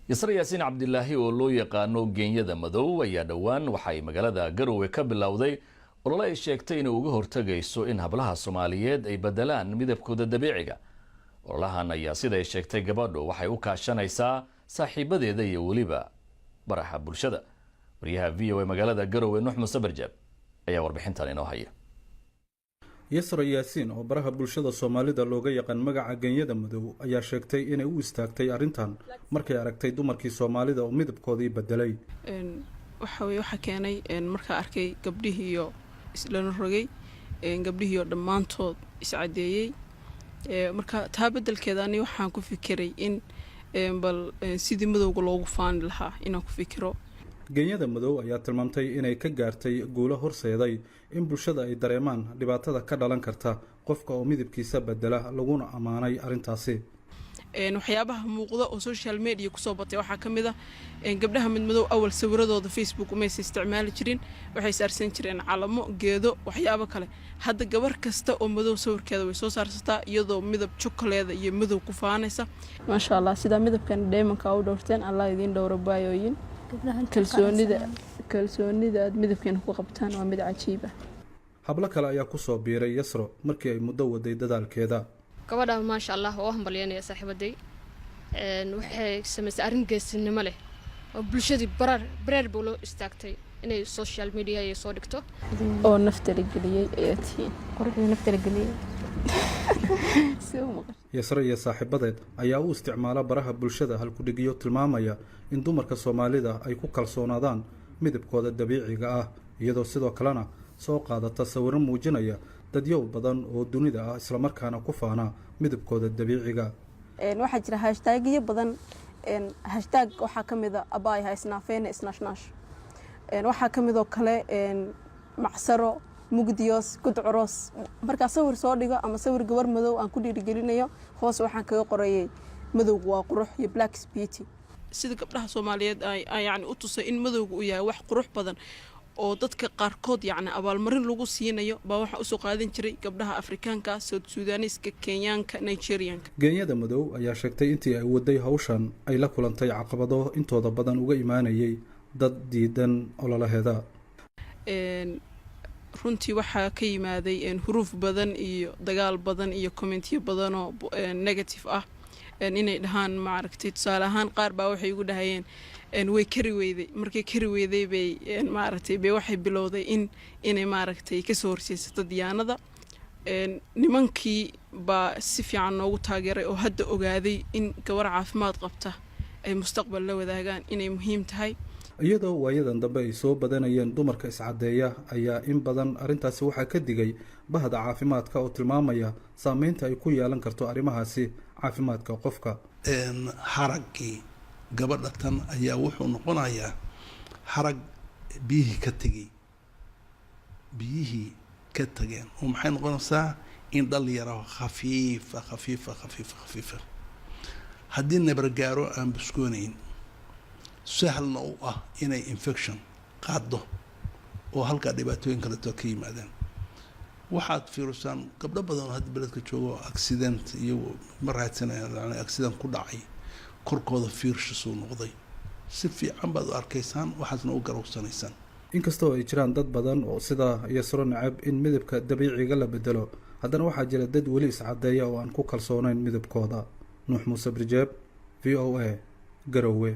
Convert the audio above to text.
Yasra Yaasiin Cabdilaahi oo loo yaqaano Genyada Madow ayaa dhawaan waxay magaalada Garowe ka bilowday olole ay sheegtay inay uga hortagayso in hablaha Soomaaliyeed ay bedelaan midabkooda dabiiciga. Ololahan ayaa sida ay sheegtay gabadhu waxay u kaashanaysaa saaxiibadeeda iyo waliba baraha bulshada. Wariyaha VOA magaalada Garowe Nuux Muuse Barjaab ayaa warbixintan inoo haya. Yasra Yaasiin oo baraha bulshada Soomaalida looga yaqaan magaca Genyada Madow ayaa sheegtay inay u istaagtay arintan markay aragtay dumarkii Soomaalida oo midabkoodii bedelay. waxa keenay marka arkay gabdhihii iyo isla rogay gabdhihii dhamaantood iscadeeyay marka taa bedelkeedani waxaan ku fikiray in bal sidii madowga loogu faan lahaa inaan ku fikiro. Genyada Madow ayaa tilmaamtay inay ka gaartay guulo horseeday in bulshada ay dareemaan dhibaatada ka dhalan karta qofka oo midabkiisa bedela laguna amaanay arintaasi. waxyaabaha muuqda oo social media ku soo batay waxa kamid ah gabdhaha mid madow awal sawiradooda Facebook uma isticmaali jirin waxay saarsan jireen calamo geedo waxyaabo kale hadda gabar kasta oo madow sawirkeeda way soo saarsataa iyadoo midab chocolate iyo madow ku faanaysa ma sha Allah sida midabkan diamondka u dhowrteen Allah idin dhowro baayooyin kalsoonida aad midabkan ku qabtaan waa mid cajiib ah. habla kale ayaa ku soo biiray Yasro markii ay muddo waday dadaalkeeda. gabadha ma sha Allah oo hambalyeynaya saaxiibaday waxay sameysay arrin geesinimo leh oo bulshadii barar buu loo istaagtay inay social media ay soo dhigto oo naftala geliyay ayaatiin quruxda naftala geliyay. Yasra iyo saaxiibadeed ayaa u isticmaala baraha bulshada hal ku dhigiyo tilmaamaya in dumarka Soomaalida ay ku kalsoonaadaan midabkooda dabiiciga ah iyadoo sidoo kalena soo qaadata sawirro muujinaya dadyow badan oo dunida ah isla markaana ku faana midabkooda dabiiciga. waxa jira hashtagyo badan hashtag waxa kamid ah abay haysnaafeen isnaashnash waxa kamid oo kale macsaro mugdiyos gudcuros marka sawir soo dhigo ama sawir gabar madow aan ku dhiirigelinayo hoos waxaan kaga qorayay madow waa qurux iyo black beauty sida gabdhaha Soomaaliyeed ay yani u tusay in madowgu uu yahay wax qurux badan oo dadka qaarkood yani abaalmarin lagu siinayo baa waxa u soo qaadan jiray gabdhaha Afrikaanka, South Sudanese-ka, Kenyaanka, Nigerian-ka. Genyada Madow ayaa sheegtay intii ay waday hawshan ay la kulantay caqabado intooda badan uga imaanayay dad diidan ololaheeda. runtii waxa ka yimaaday huruf badan iyo dagaal badan iyo commentiyo badan oo negative ah inay dhahaan ma aragtay tusaale ahaan qaar baa waxay ugu dhahayeen way kari weyday markay kari weyday bay ma aragtay bay waxay bilowday inay ma aragtay ka soo horseesato diyaanada nimankii baa si fiican noogu taageeray oo hadda ogaaday in gabar caafimaad qabta ay mustaqbal la wadaagaan inay muhiim tahay. iyadoo waayadan dambe ay soo badanayeen dumarka iscadeeya ayaa in badan arintaasi waxaa ka digay bahda caafimaadka oo tilmaamaya saameynta ay ku yeelan karto arrimahaasi caafimaadka qofka. haragii gabadha tan ayaa wuxuu noqonayaa harag biyihii ka tageen oo maxay noqonaysaa in dhalinyaro khafiifa haddii nabar gaaro aan buskoonayn sahlna u ah inay infection qaado oo halka dhibaatooyin kale ka yimaadaan. waxaad fiirsaan gabdho badan oo hadda beledka joogo accident iyo maraysanayaan accident ku dhacay korkooda fiirshisu noqday si fiican baad u arkaysaan waxaasna u garowsanaysaan. inkastoo ay jiraan dad badan oo sida Yasro nacab in midabka dabiiciga la bedelo haddana waxaa jira dad weli iscadeeya oo aan ku kalsoonayn midabkooda. Nuux Muuse Barjaab VOA Garowe.